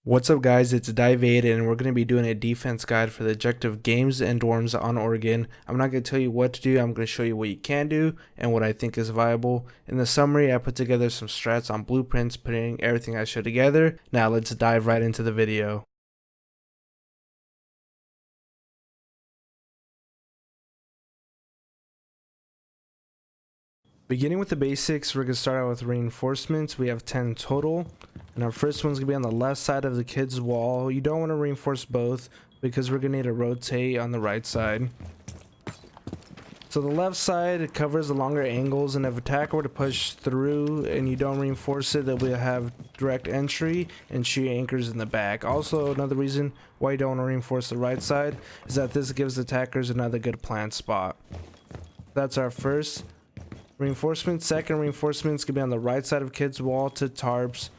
What's up guys, it's DiavaiD and we're going to be doing a defense guide for the objective games and dorms on Oregon. I'm not going to tell you what to do, I'm going to show you what you can do and what I think is viable. In the summary, I put together some strats on blueprints, putting everything I showed together. Now let's dive right into the video. Beginning with the basics, we're going to start out with reinforcements. We have 10 total. And our first one's going to be on the left side of the kid's wall. You don't want to reinforce both because we're going to need to rotate on the right side. So the left side, it covers the longer angles, and if attacker were to push through and you don't reinforce it, then we'll have direct entry and shoot anchors in the back. Also, another reason why you don't want to reinforce the right side is that this gives attackers another good plant spot. That's our first reinforcement. Second reinforcement is going to be on the right side of kid's wall to tarps.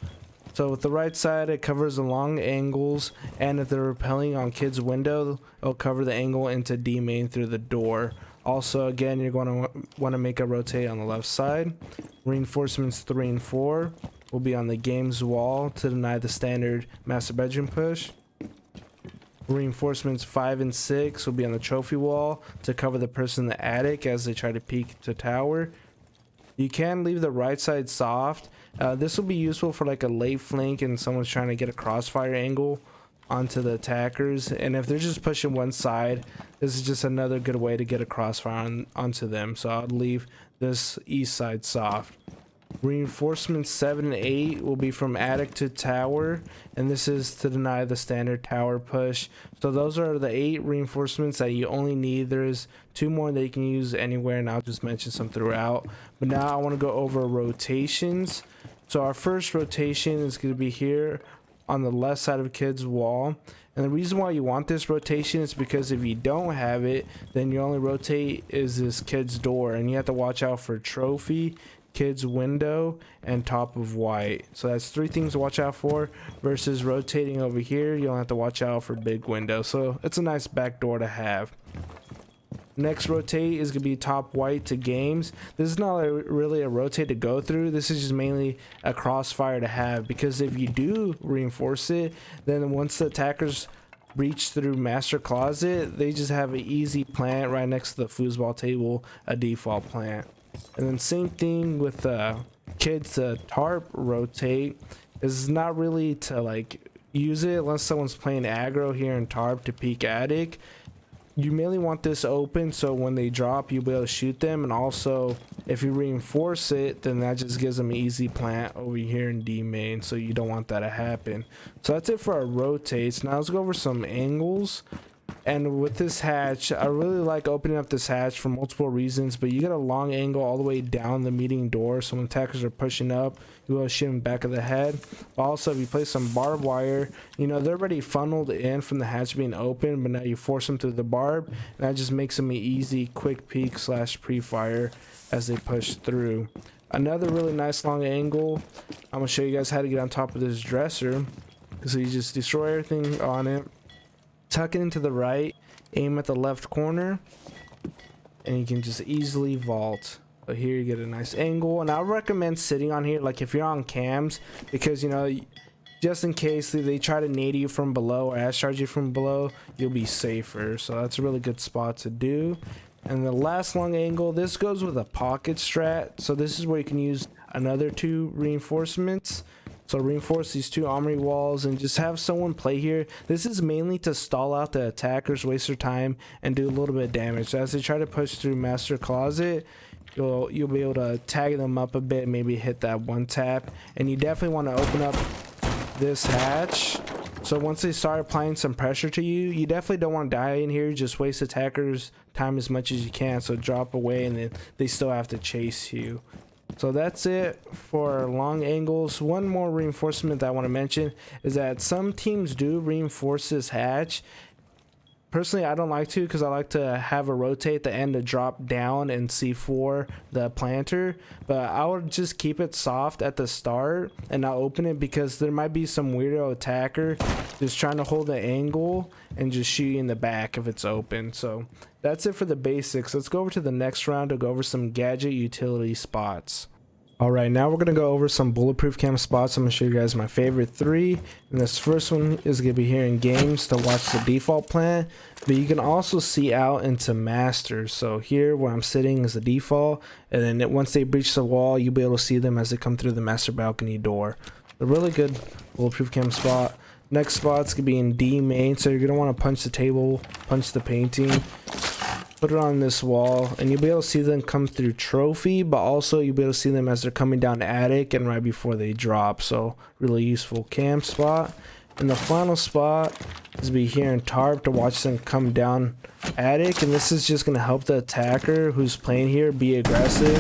So with the right side, it covers the long angles, and if they're rappelling on kid's window, it'll cover the angle into D main through the door. Also, again, you're going to want to make a rotate on the left side. Reinforcements 3 and 4 will be on the game's wall to deny the standard master bedroom push. Reinforcements 5 and 6 will be on the trophy wall to cover the person in the attic as they try to peek to tower. You can leave the right side soft. This will be useful for like a late flank and someone's trying to get a crossfire angle onto the attackers. And if they're just pushing one side, this is just another good way to get a crossfire onto them. So I'll leave this east side soft. Reinforcements 7 and 8 will be from attic to tower, and this is to deny the standard tower push. So those are the 8 reinforcements that you only need. There's 2 more that you can use anywhere, and I'll just mention some throughout. But now I want to go over rotations. So our first rotation is going to be here on the left side of kid's wall. And the reason why you want this rotation is because if you don't have it, then your only rotate is this kid's door, and you have to watch out for trophy, kid's window, and top of white. So that's 3 things to watch out for, versus rotating over here, you don't have to watch out for big window. So it's a nice back door to have. Next rotate is going to be top white to games. This is not really a rotate to go through. This is just mainly a crossfire to have, because if you do reinforce it, then once the attackers reach through master closet, they just have an easy plant right next to the foosball table, a default plant. And then same thing with kids to tarp rotate. Is not really to like use it unless someone's playing aggro here in tarp to peek attic. You mainly want this open so when they drop you'll be able to shoot them, and also if you reinforce it, then that just gives them an easy plant over here in D main, so you don't want that to happen. So that's it for our rotates. Now let's go over some angles. And with this hatch, I really like opening up this hatch for multiple reasons, but you get a long angle all the way down the meeting door, so when attackers are pushing up, you will shoot them back of the head. But also if you place some barbed wire, you know, they're already funneled in from the hatch being open, but now you force them through the barb, and that just makes them an easy quick peek / pre-fire as they push through. Another really nice long angle, I'm gonna show you guys how to get on top of this dresser. So you just destroy everything on it, tuck it into the right, aim at the left corner, and you can just easily vault. So here you get a nice angle, and I recommend sitting on here like if you're on cams, because you know, just in case they try to nade you from below or ash charge you from below, you'll be safer. So that's a really good spot to do. And the last long angle, this goes with a pocket strat, so this is where you can use another 2 reinforcements. So reinforce these 2 armory walls and just have someone play here. This is mainly to stall out the attackers, waste their time, and do a little bit of damage. So as they try to push through master closet, you'll be able to tag them up a bit, maybe hit that 1 tap. And you definitely want to open up this hatch. So once they start applying some pressure to you, you definitely don't want to die in here. Just waste attackers' time as much as you can. So drop away, and then they still have to chase you. So that's it for long angles. One more reinforcement that I want to mention is that some teams do reinforce this hatch. Personally, I don't like to, because I like to have a rotate at the end to drop down and C4 the planter, but I would just keep it soft at the start and not open it, because there might be some weirdo attacker just trying to hold the angle and just shoot you in the back if it's open. So that's it for the basics. Let's go over to the next round to go over some gadget utility spots. All right, now we're gonna go over some bulletproof cam spots. I'm gonna show you guys my favorite 3, and this first one is gonna be here in games to watch the default plant, but you can also see out into master. So here where I'm sitting is the default, and then once they breach the wall, you'll be able to see them as they come through the master balcony door. A really good bulletproof cam spot. Next spot's gonna be in D main, so you're gonna want to punch the table, punch the painting, put it on this wall, and you'll be able to see them come through trophy, but also you'll be able to see them as they're coming down attic and right before they drop. So really useful cam spot. And the final spot is be here in tarp to watch them come down attic, and this is just going to help the attacker who's playing here be aggressive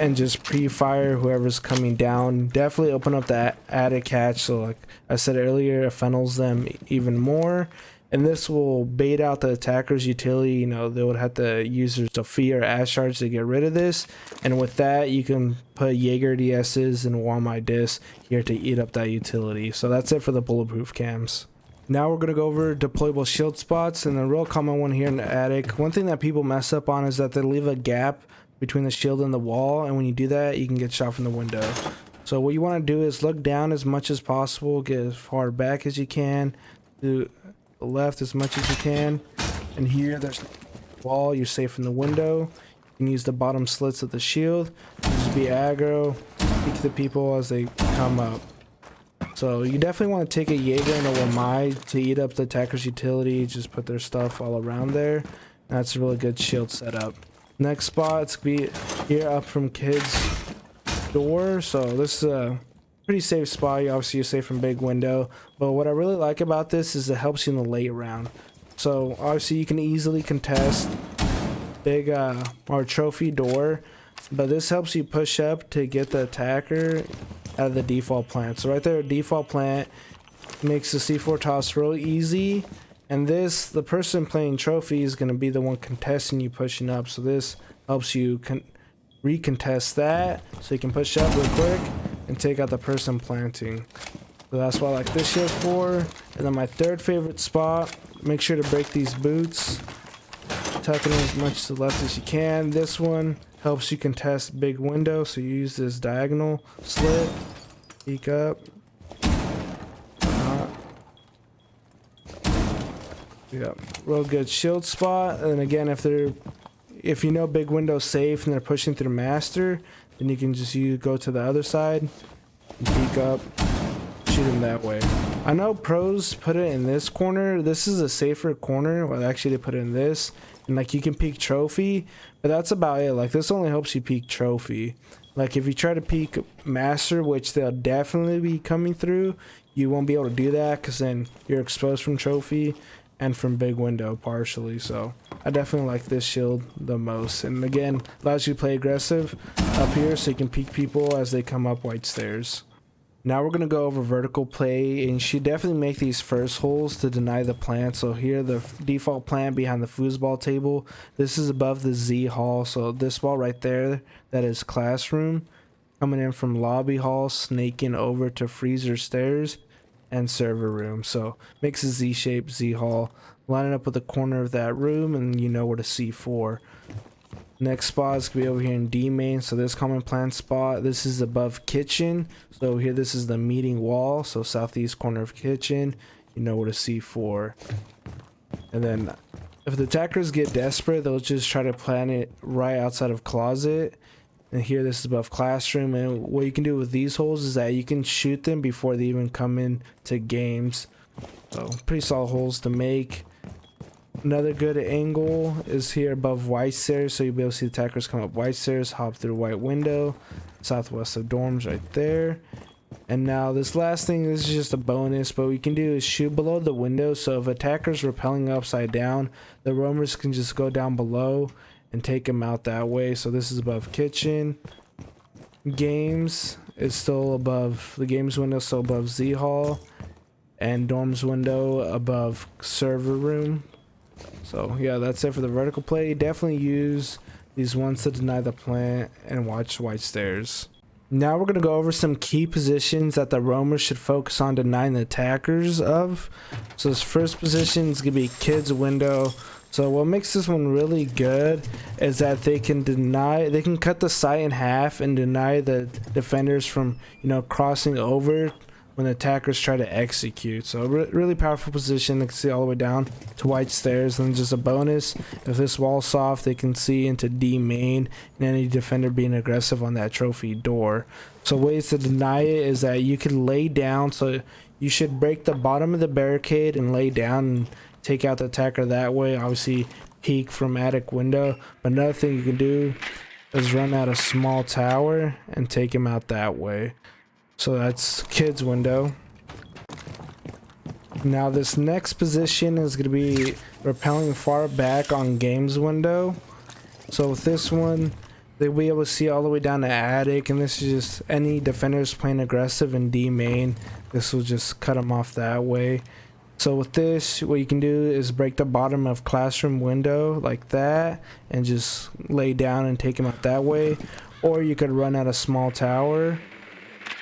and just pre-fire whoever's coming down. Definitely open up that attic hatch, so like I said earlier, it funnels them even more. And this will bait out the attacker's utility. You know, they would have to use their Sophia or Ash Shards to get rid of this. And with that, you can put Jaeger DS's and Warm Eye Disc here to eat up that utility. So that's it for the bulletproof cams. Now we're going to go over deployable shield spots, and the real common one here in the attic. One thing that people mess up on is that they leave a gap between the shield and the wall, and when you do that, you can get shot from the window. So what you want to do is look down as much as possible, get as far back as you can, do the left as much as you can, and here there's a wall, you're safe from the window. You can use the bottom slits of the shield, just be aggro, peek the people as they come up. So you definitely want to take a Jaeger and a Wamai to eat up the attacker's utility, just put their stuff all around there. That's a really good shield setup. Next spot, it's gonna be here up from kids door. So this is a pretty safe spot. Obviously you're safe from big window, but what I really like about this is it helps you in the late round. So obviously you can easily contest big or trophy door, but this helps you push up to get the attacker out of the default plant. So right there, default plant makes the C4 toss real easy, and this, the person playing trophy is going to be the one contesting you pushing up, so this helps you recontest that so you can push up real quick and take out the person planting. So that's what I like this shield for. And then my third favorite spot, make sure to break these boots, tuck it in as much to the left as you can. This one helps you contest big window, so you use this diagonal slit, peek up. Yeah, real good shield spot. And again, if you know big window's safe and they're pushing through master, then you can just go to the other side and peek up, shoot them that way. I know pros put it in this corner. This is a safer corner. Well, actually they put it in this, and like you can peek trophy, but that's about it. Like this only helps you peek trophy. Like if you try to peek master, which they'll definitely be coming through, you won't be able to do that because then you're exposed from trophy and from big window partially. So I definitely like this shield the most, and again allows you to play aggressive up here so you can peek people as they come up white stairs. Now we're going to go over vertical play, and you should definitely make these first holes to deny the plant. So here the default plant behind the foosball table, this is above the Z hall, so this wall right there, that is classroom, coming in from lobby hall, snaking over to freezer stairs and server room. So makes a Z shape, Z hall, lining up with the corner of that room, and you know where to C4. Next spot is gonna be over here in D main. So this common plan spot, this is above kitchen. So here this is the meeting wall, so southeast corner of kitchen, you know where to C4. And then if the attackers get desperate, they'll just try to plant it right outside of closet. And here this is above classroom, and what you can do with these holes is that you can shoot them before they even come in to games. So pretty solid holes to make. Another good angle is here above white stairs, so you'll be able to see the attackers come up white stairs, hop through white window, southwest of dorms right there. And now this last thing, this is just a bonus, but what you can do is shoot below the window, so if attackers rappelling upside down, the roamers can just go down below and take them out that way. So this is above kitchen. Games is still above, the games window is still above Z hall, and dorms window above server room. So yeah, that's it for the vertical play. Definitely use these ones to deny the plant and watch white stairs. Now we're going to go over some key positions that the roamers should focus on denying the attackers of. So this first position is going to be kids window. So what makes this one really good is that they can cut the sight in half and deny the defenders from, you know, crossing over when the attackers try to execute. So really powerful position. They can see all the way down to white stairs. And just a bonus, if this wall's soft, they can see into D main and any defender being aggressive on that trophy door. So ways to deny it is that you can lay down. So you should break the bottom of the barricade and lay down and take out the attacker that way. Obviously peek from attic window, but another thing you can do is run out a small tower and take him out that way. So that's kids window. Now this next position is going to be rappelling far back on games window. So with this one, they'll be able to see all the way down to attic, and this is just any defenders playing aggressive in D main. This will just cut them off that way. So with this, what you can do is break the bottom of classroom window like that and just lay down and take him out that way. Or you could run out a small tower.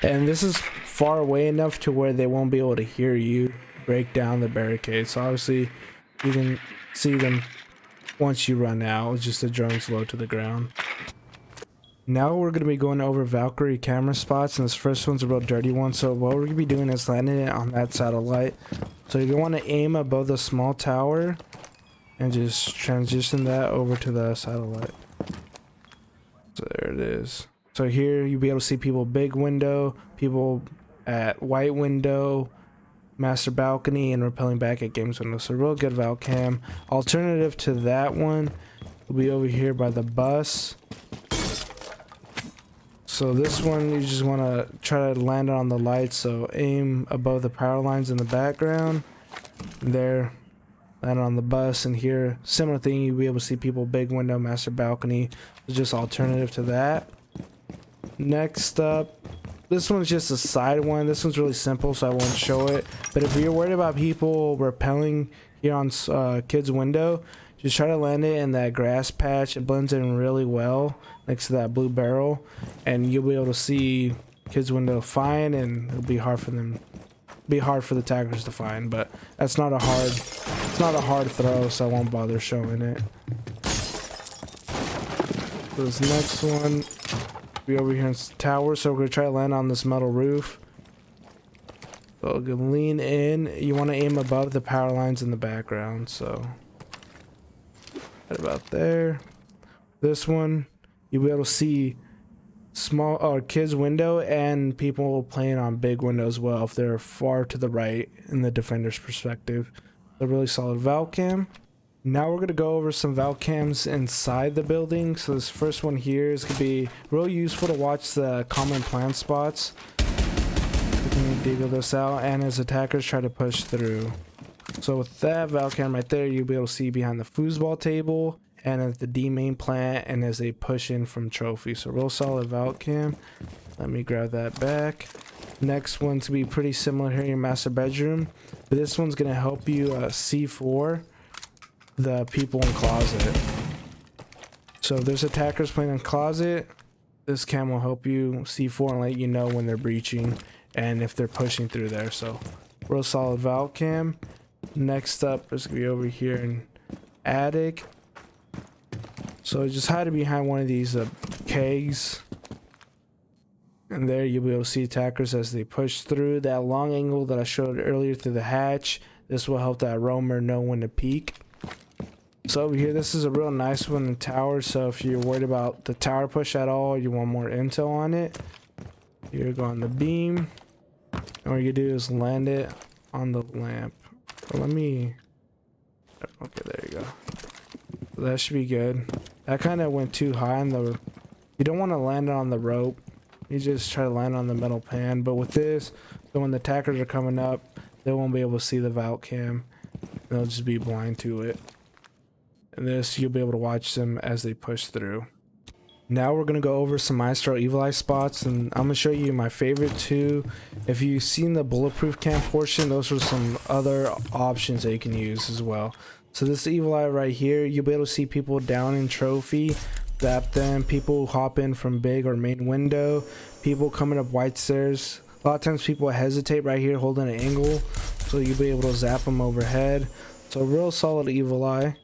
And this is far away enough to where they won't be able to hear you break down the barricade. So obviously you can see them once you run out. It's just the drone's low to the ground. Now we're going to be going over Valkyrie camera spots, and this first one's a real dirty one. So what we're going to be doing is landing it on that satellite. So you want to aim above the small tower and just transition that over to the satellite. So there it is. So here you'll be able to see people big window, people at white window, master balcony, and rappelling back at games window. So real good Val cam. Alternative to that one will be over here by the bus. So this one, you just want to try to land it on the lights. So aim above the power lines in the background. There, land on the bus. And here, similar thing, you'll be able to see people big window, master balcony. It's just alternative to that. Next up, this one's just a side one. This one's really simple, so I won't show it. But if you're worried about people rappelling here on kids window, just try to land it in that grass patch. It blends in really well next to that blue barrel, and you'll be able to see kids window fine, and it'll be hard for them, for the attackers to find. But that's not a hard, it's not a hard throw, so I won't bother showing it. So this next one be over here in tower, so we're gonna try to land on this metal roof. So we're gonna lean in. You want to aim above the power lines in the background. So right about there. This one, you'll be able to see small kids window and people playing on big window as well if they're far to the right in the defender's perspective. A really solid Val cam. Now we're going to go over some Val cams inside the building. So this first one here is going to be real useful to watch the common plant spots. We can deagle this out, and as attackers try to push through. So with that Val cam right there, you'll be able to see behind the foosball table and at the D main plant, and as they push in from trophy. So real solid Val cam. Let me grab that back. Next one's gonna be pretty similar here in your master bedroom, but this one's gonna help you C4 the people in closet. So if there's attackers playing in closet, this cam will help you C4 and let you know when they're breaching and if they're pushing through there. So real solid Val cam. Next up is gonna be over here in attic. So just hide it behind one of these kegs, and there you'll be able to see attackers as they push through that long angle that I showed earlier through the hatch. This will help that roamer know when to peek. So over here, this is a real nice one in tower. So if you're worried about the tower push at all, you want more intel on it, you're going the beam, and what you do is land it on the lamp. So let me, okay, there you go. So that should be good. That kind of went too high on the, you don't want to land it on the rope. You just try to land on the metal pan. But with this, so when the attackers are coming up, they won't be able to see the Val cam. They'll just be blind to it. And this, you'll be able to watch them as they push through. Now we're going to go over some Maestro Evil Eye spots, and I'm going to show you my favorite two. If you've seen the bulletproof cam portion, those are some other options that you can use as well. So this Evil Eye right here, you'll be able to see people down in trophy, zap them, people hop in from big or main window, people coming up white stairs. A lot of times people hesitate right here holding an angle, so you'll be able to zap them overhead. So real solid Evil Eye.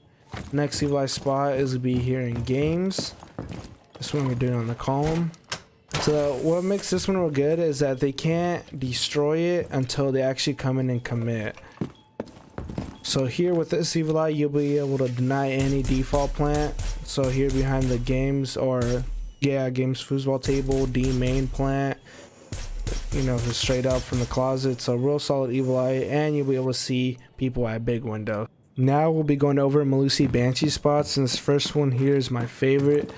Next evil eye spot is gonna be here in games. This one we're doing on the column. So what makes this one real good is that they can't destroy it until they actually come in and commit. So here with this evil eye, you'll be able to deny any default plant. So here behind the games, or yeah, games foosball table, D main plant, you know, just straight up from the closet. So real solid evil eye, and you'll be able to see people at big window. Now we'll be going over Melusi Banshee spots, and this first one here is my favorite.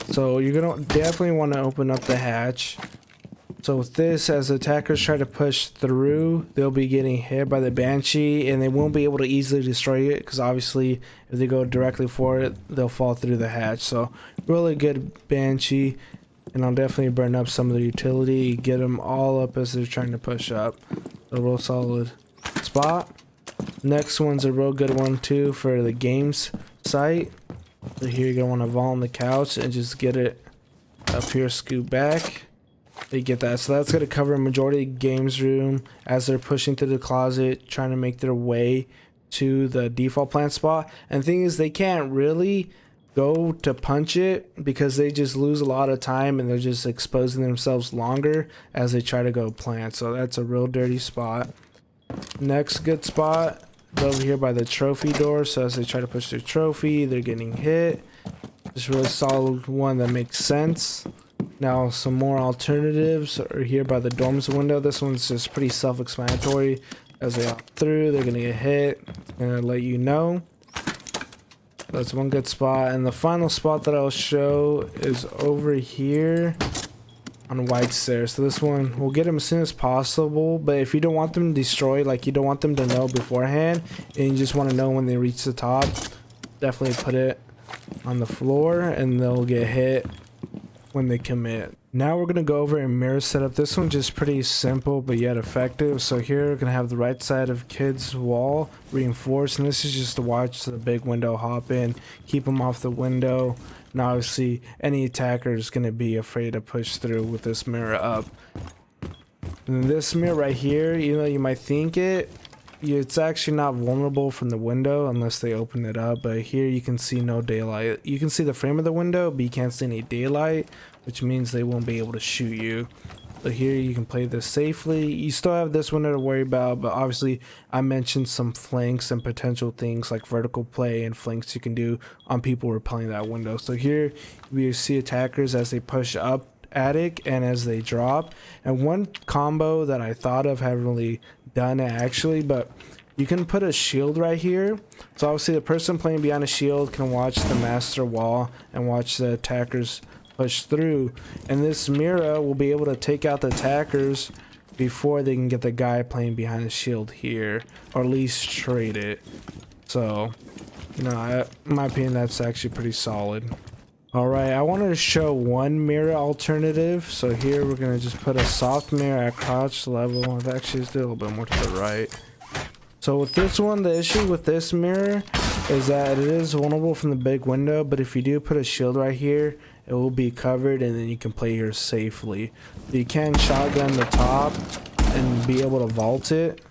So you're gonna definitely want to open up the hatch. So with this, as attackers try to push through, they'll be getting hit by the Banshee, and they won't be able to easily destroy it, because obviously if they go directly for it, they'll fall through the hatch. So really good Banshee, and I'll definitely burn up some of the utility, get them all up as they're trying to push up. A real solid spot. Next one's a real good one too for the games site. So here you're gonna want to vol on the couch and just get it up here, scoot back. You get that. So that's gonna cover a majority of the games room as they're pushing through the closet, trying to make their way to the default plant spot. And the thing is, they can't really go to punch it because they just lose a lot of time, and they're just exposing themselves longer as they try to go plant. So that's a real dirty spot. Next good spot is over here by the trophy door. So as they try to push their trophy, they're getting hit. Just really solid one that makes sense. Now some more alternatives are here by the dorms window. This one's just pretty self-explanatory. As they hop through, they're gonna get hit. Gonna let you know. That's one good spot. And the final spot that I'll show is over here on white stairs. So this one, we'll get them as soon as possible, but if you don't want them destroyed, like you don't want them to know beforehand, and you just want to know when they reach the top, definitely put it on the floor and they'll get hit when they commit. Now we're going to go over a mirror setup. This one's just pretty simple but yet effective. So here we're going to have the right side of kids wall reinforced, and this is just to watch the big window hop in, keep them off the window. Now obviously any attacker is going to be afraid to push through with this mirror up. And this mirror right here, you know, you might think it's actually not vulnerable from the window unless they open it up, but here you can see no daylight. You can see the frame of the window, but you can't see any daylight, which means they won't be able to shoot you. So here you can play this safely. You still have this window to worry about, but obviously I mentioned some flanks and potential things like vertical play and flanks you can do on people repelling that window. So here we see attackers as they push up attic and as they drop. And one combo that I thought of, haven't really done it actually, but you can put a shield right here. So obviously the person playing behind a shield can watch the master wall and watch the attackers push through, and this Mira will be able to take out the attackers before they can get the guy playing behind the shield here, or at least trade it. So, you know, in my opinion, that's actually pretty solid. Alright, I wanted to show one Mira alternative. So here we're going to just put a soft mirror at crouch level. I've actually just did a little bit more to the right. So with this one, the issue with this mirror is that it is vulnerable from the big window, but if you do put a shield right here, it will be covered and then you can play here safely. You can shotgun the top and be able to vault it.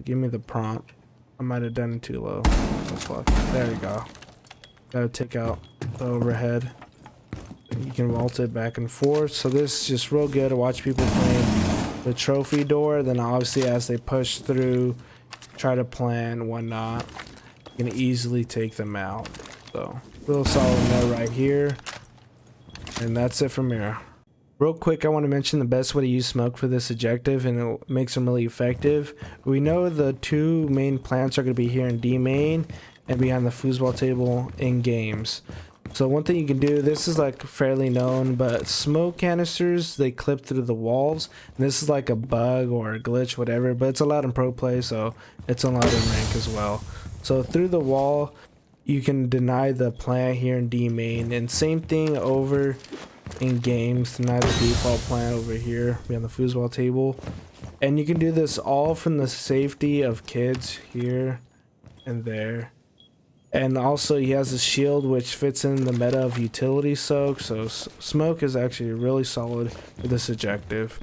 Give me the prompt. I might have done it too low. There you go. Gotta take out the overhead. You can vault it back and forth. So this is just real good to watch people playing the trophy door. Then obviously as they push through, try to plan whatnot, you can easily take them out. So real solid note right here. And that's it for Mira. Real quick, I want to mention the best way to use smoke for this objective, and it makes them really effective. We know the two main plants are going to be here in D main and behind the foosball table in games. So one thing you can do, this is like fairly known, but smoke canisters, they clip through the walls. And this is like a bug or a glitch, whatever, but it's allowed in pro play, so it's allowed in rank as well. So through the wall, you can deny the plant here in D main, and same thing over in games, deny the default plant over here behind the foosball table. And you can do this all from the safety of kids here and there. And also he has a shield which fits in the meta of utility soak, so smoke is actually really solid for this objective.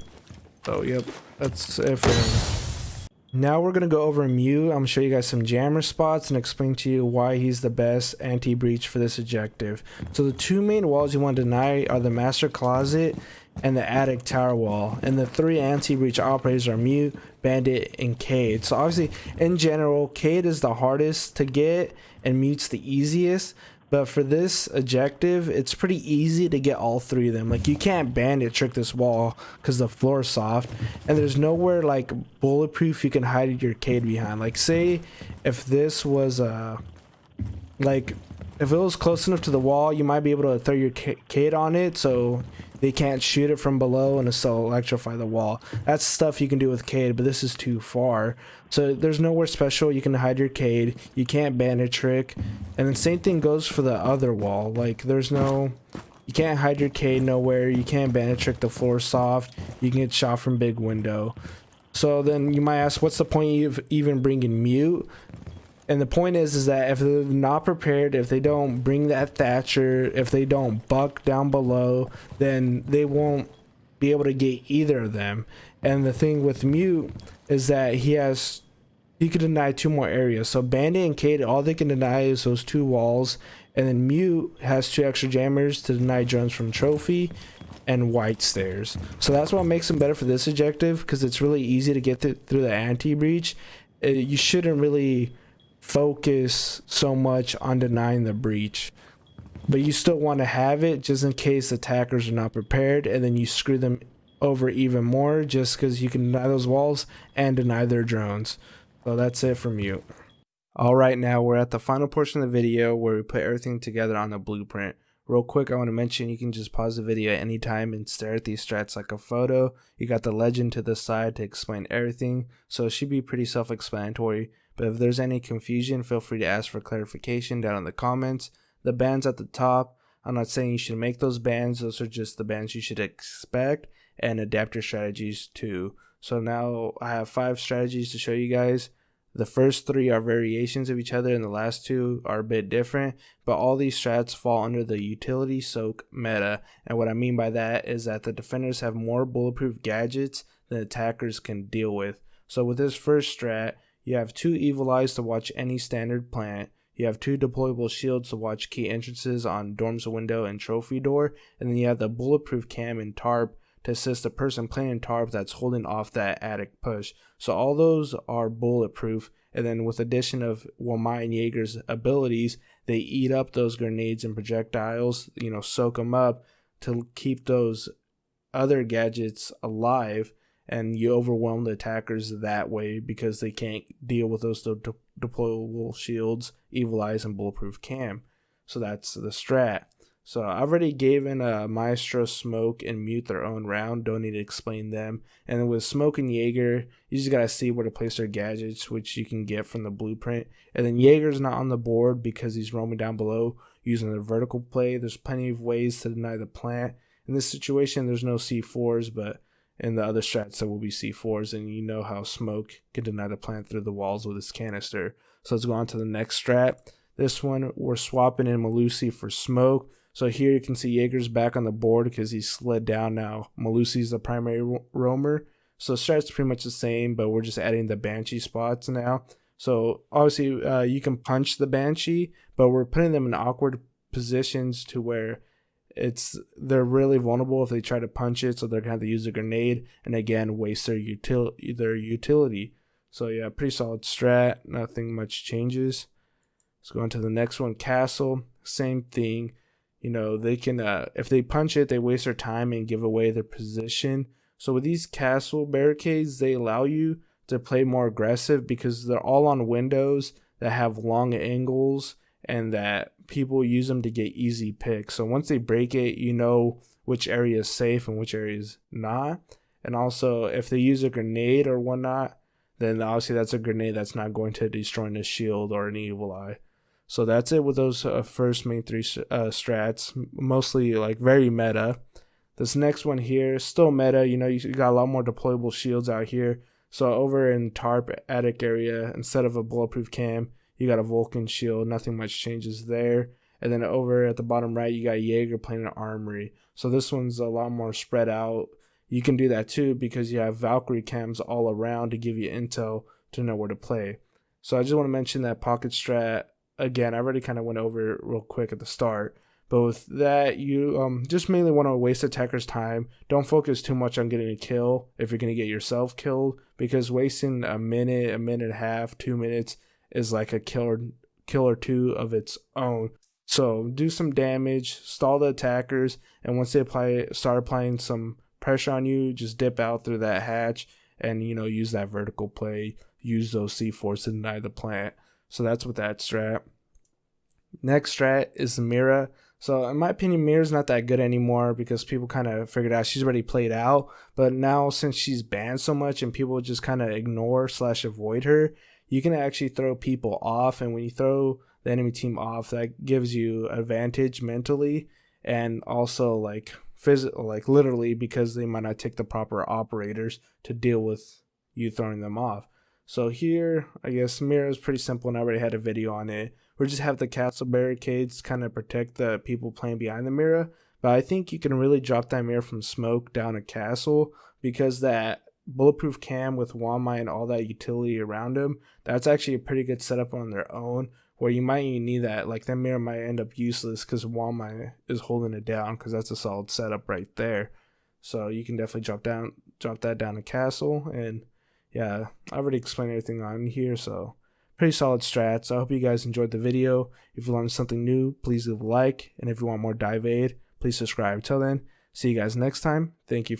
So yep, that's it for him. Now we're going to go over Mew. I'm going to show you guys some jammer spots and explain to you why he's the best anti-breach for this objective. So the two main walls you want to deny are the Master Closet and the Attic Tower Wall. And the three anti-breach operators are Mew, Bandit, and Cade. So obviously, in general, Cade is the hardest to get and Mew's the easiest. But for this objective, it's pretty easy to get all three of them. Like, you can't bandit trick this wall because the floor is soft, and there's nowhere like bulletproof you can hide your Cade behind. Like, say if this was like if it was close enough to the wall, you might be able to throw your Cade on it so they can't shoot it from below and still electrify the wall. That's stuff you can do with Cade, but this is too far. So there's nowhere special you can hide your Cade. You can't bandit trick. And the same thing goes for the other wall. Like, you can't hide your Cade nowhere. You can't bandit trick, the floor soft. You can get shot from big window. So then you might ask, what's the point of even bringing Mute? And the point is that if they're not prepared, if they don't bring that Thatcher, if they don't buck down below, then they won't be able to get either of them. And the thing with Mute is that he could deny two more areas. So Bandit and Cade, all they can deny is those two walls. And then Mute has two extra jammers to deny drones from Trophy and White Stairs. So that's what makes him better for this objective, because it's really easy to get through the anti-breach. You shouldn't really focus so much on denying the breach, but you still want to have it just in case attackers are not prepared, and then you screw them over even more just because you can deny those walls and deny their drones. So that's it from you. All right, now we're at the final portion of the video where we put everything together on the blueprint. Real quick, I want to mention you can just pause the video at any time and stare at these strats like a photo. You got the legend to the side to explain everything, so it should be pretty self-explanatory. But if there's any confusion, feel free to ask for clarification down in the comments. The bands at the top, I'm not saying you should make those bands. Those are just the bands you should expect, and adapt your strategies to. So now I have 5 strategies to show you guys. The first 3 are variations of each other, and the last 2 are a bit different, but all these strats fall under the utility soak meta. And what I mean by that is that the defenders have more bulletproof gadgets than attackers can deal with. So with this first strat, you have 2 evil eyes to watch any standard plant. You have 2 deployable shields to watch key entrances on dorm's window and trophy door. And then you have the bulletproof cam and tarp to assist the person playing tarp that's holding off that attic push. So all those are bulletproof. And then with addition of Wamai and Jaeger's abilities, they eat up those grenades and projectiles, soak them up to keep those other gadgets alive. And you overwhelm the attackers that way because they can't deal with those deployable shields, evil eyes, and bulletproof cam. So that's the strat. So I've already given Maestro, Smoke, and Mute their own round. Don't need to explain them. And with Smoke and Jaeger, you just gotta see where to place their gadgets, which you can get from the blueprint. And then Jaeger's not on the board because he's roaming down below using the vertical play. There's plenty of ways to deny the plant. In this situation, there's no C4s, but in the other strats there will be C4s, and you know how Smoke can deny the plant through the walls with his canister. So let's go on to the next strat. This one, we're swapping in Melusi for Smoke. So here you can see Jaeger's back on the board because he's slid down now. Melusi's the primary roamer. So strat's pretty much the same, but we're just adding the Banshee spots now. So obviously you can punch the Banshee, but we're putting them in awkward positions to where they're really vulnerable if they try to punch it, so they're gonna have to use a grenade and again waste their utility. So yeah, pretty solid strat. Nothing much changes. Let's go on to the next one. Castle, same thing. They can if they punch it, they waste their time and give away their position. So with these castle barricades, they allow you to play more aggressive because they're all on windows that have long angles and that people use them to get easy picks. So once they break it, you know which area is safe and which area is not. And also, if they use a grenade or whatnot, then obviously that's a grenade that's not going to destroy a shield or an evil eye. So that's it with those first main 3 strats, mostly like very meta. This next one here is still meta. You got a lot more deployable shields out here. So over in tarp attic area, instead of a bulletproof cam, you got a Vulcan shield. Nothing much changes there. And then over at the bottom right, you got Jaeger playing an Armory. So this one's a lot more spread out. You can do that too because you have Valkyrie cams all around to give you intel to know where to play. So I just want to mention that pocket strat again. I already kind of went over it real quick at the start. But with that, you just mainly want to waste attackers' time. Don't focus too much on getting a kill if you're going to get yourself killed, because wasting a minute and a half, 2 minutes is like a kill or two of its own. So do some damage, stall the attackers, and once they start applying some pressure on you, just dip out through that hatch and, you know, use that vertical play, use those C4s to deny the plant. So that's with that strat. Next strat is the Mira. So in my opinion, Mira's not that good anymore because people kind of figured out she's already played out. But now since she's banned so much and people just kind of ignore / avoid her, you can actually throw people off. And when you throw the enemy team off, that gives you advantage mentally and also like literally, because they might not take the proper operators to deal with you throwing them off. So here, I guess Mira is pretty simple, and I already had a video on it. We just have the castle barricades kind of protect the people playing behind the Mira. But I think you can really drop that Mira from smoke down a castle, because that bulletproof cam with wall mine and all that utility around them, that's actually a pretty good setup on their own, where you might even need that. Like that Mira might end up useless because wall mine is holding it down, because that's a solid setup right there. So you can definitely drop that down a castle. And yeah, I already explained everything on here, so pretty solid strats. I hope you guys enjoyed the video. If you learned something new, please leave a like, and if you want more DiavaiD, please subscribe. Till then, see you guys next time. Thank you.